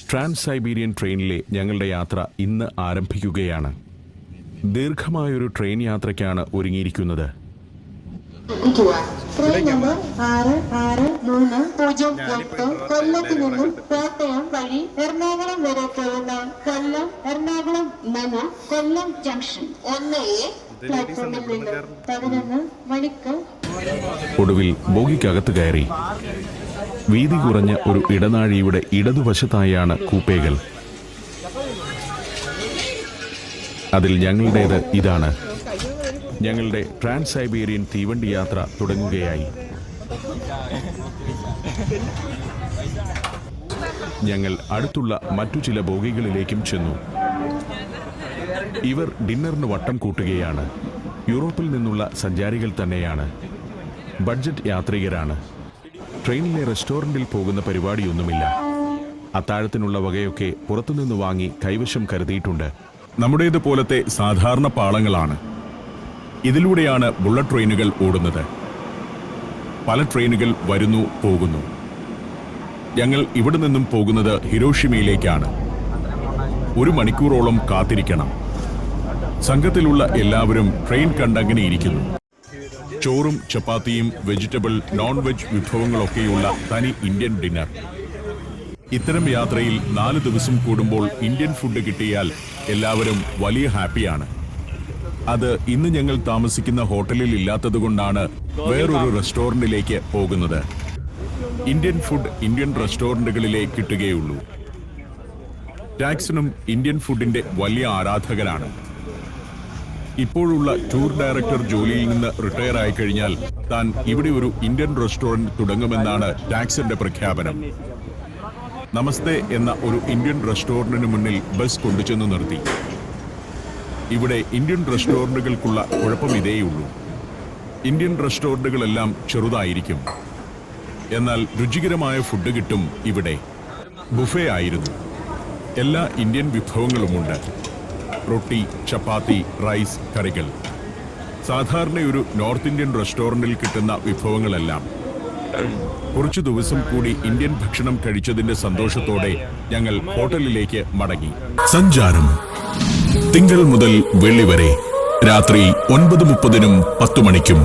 Trans Siberian ട്രെയിനിലെ ഞങ്ങളുടെ യാത്ര ഇന്ന് ആരംഭിക്കുകയാണ്. ദീർഘമായൊരു ട്രെയിൻ യാത്രയ്ക്കാണ് ഒരുങ്ങിയിരിക്കുന്നത്. ട്രെയിൻ നമ്പർ 6630 കൊല്ലത്ത് നിന്നും കോട്ടയം വഴി എറണാകുളം വരെ പോകുന്ന കൊല്ലം എറണാകുളം മെമു കൊല്ലം ജംഗ്ഷൻ 1A പ്ലാറ്റ്ഫോമിൽ നിന്നും 11 മണിക്ക്. ഒടുവിൽ ബോഗിക്കകത്ത് കയറി. വീതി കുറഞ്ഞ ഒരു ഇടനാഴിയുടെ ഇടതുവശത്തായാണ് കൂപ്പേകൾ. അതിൽ ഞങ്ങളുടേത് ഇതാണ്. ഞങ്ങളുടെ ട്രാൻസ് സൈബീരിയൻ തീവണ്ടി യാത്ര തുടങ്ങുകയായി. ഞങ്ങൾ അടുത്തുള്ള മറ്റു ചില ബോഗികളിലേക്കും ചെന്നു. ഇവർ ഡിന്നറിന് വട്ടം കൂട്ടുകയാണ്. യൂറോപ്പിൽ നിന്നുള്ള സഞ്ചാരികൾ തന്നെയാണ്. ബഡ്ജറ്റ് യാത്രികരാണ്. ട്രെയിനിലെ റെസ്റ്റോറൻറ്റിൽ പോകുന്ന പരിപാടിയൊന്നുമില്ല. അത്താഴത്തിനുള്ള വകയൊക്കെ പുറത്തുനിന്ന് വാങ്ങി കൈവശം കരുതിയിട്ടുണ്ട്. നമ്മുടേതുപോലത്തെ സാധാരണ പാളങ്ങളാണ്. ഇതിലൂടെയാണ് ബുള്ളറ്റ് ട്രെയിനുകൾ ഓടുന്നത്. പല ട്രെയിനുകൾ വരുന്നു പോകുന്നു. ഞങ്ങൾ ഇവിടെ നിന്നും പോകുന്നത് ഹിരോഷിമയിലേക്കാണ്. 1 മണിക്കൂറോളം കാത്തിരിക്കണം. സംഘത്തിലുള്ള എല്ലാവരും ട്രെയിൻ കണ്ടങ്ങനെ ഇരിക്കുന്നു. ചോറും ചപ്പാത്തിയും വെജിറ്റബിൾ നോൺ വെജ് വിഭവങ്ങളൊക്കെയുള്ള തനി ഇന്ത്യൻ ഡിന്നർ. ഇത്തരം യാത്രയിൽ 4 ദിവസം കൂടുമ്പോൾ ഇന്ത്യൻ ഫുഡ് കിട്ടിയാൽ എല്ലാവരും വലിയ ഹാപ്പിയാണ്. അത് ഇന്ന് ഞങ്ങൾ താമസിക്കുന്ന ഹോട്ടലിൽ ഇല്ലാത്തതുകൊണ്ടാണ് വേറൊരു റെസ്റ്റോറൻറ്റിലേക്ക് പോകുന്നത്. ഇന്ത്യൻ ഫുഡ് ഇന്ത്യൻ റെസ്റ്റോറൻറ്റുകളിലേ കിട്ടുകയുള്ളൂ. ടാക്സനും ഇന്ത്യൻ ഫുഡിന്റെ വലിയ ആരാധകരാണ്. ഇപ്പോഴുള്ള ടൂർ ഡയറക്ടർ ജോലിയിൽ നിന്ന് റിട്ടയർ ആയി കഴിഞ്ഞാൽ താൻ ഇവിടെ ഒരു ഇന്ത്യൻ റെസ്റ്റോറന്റ് തുടങ്ങുമെന്നാണ് ടാക്സന്റെ പ്രഖ്യാപനം. നമസ്തേ എന്ന ഒരു ഇന്ത്യൻ റെസ്റ്റോറന്റിന് മുന്നിൽ ബസ് കൊണ്ടുചെന്ന് നിർത്തി. ഇവിടെ ഇന്ത്യൻ റെസ്റ്റോറന്റുകൾക്കുള്ള കുഴപ്പം ഇതേയുള്ളൂ. ഇന്ത്യൻ റെസ്റ്റോറന്റുകളെല്ലാം ചെറുതായിരിക്കും. എന്നാൽ രുചികരമായ ഫുഡ് കിട്ടും ഇവിടെ. ബുഫേ ആയിരുന്നു. എല്ലാ ഇന്ത്യൻ വിഭവങ്ങളുമുണ്ട്. റൊട്ടി, ചപ്പാത്തി, റൈസ്, കറികൾ. സാധാരണ ഒരു നോർത്ത് ഇന്ത്യൻ റെസ്റ്റോറന്റിൽ കിട്ടുന്ന വിഭവങ്ങളെല്ലാം. കുറച്ചു ദിവസം കൂടി ഇന്ത്യൻ ഭക്ഷണം കഴിച്ചതിന്റെ സന്തോഷത്തോടെ ഞങ്ങൾ ഹോട്ടലിലേക്ക് മടങ്ങി. സഞ്ചാരം തിങ്കൾ മുതൽ വെള്ളി വരെ രാത്രി 9:30-നും 10 മണിക്കും.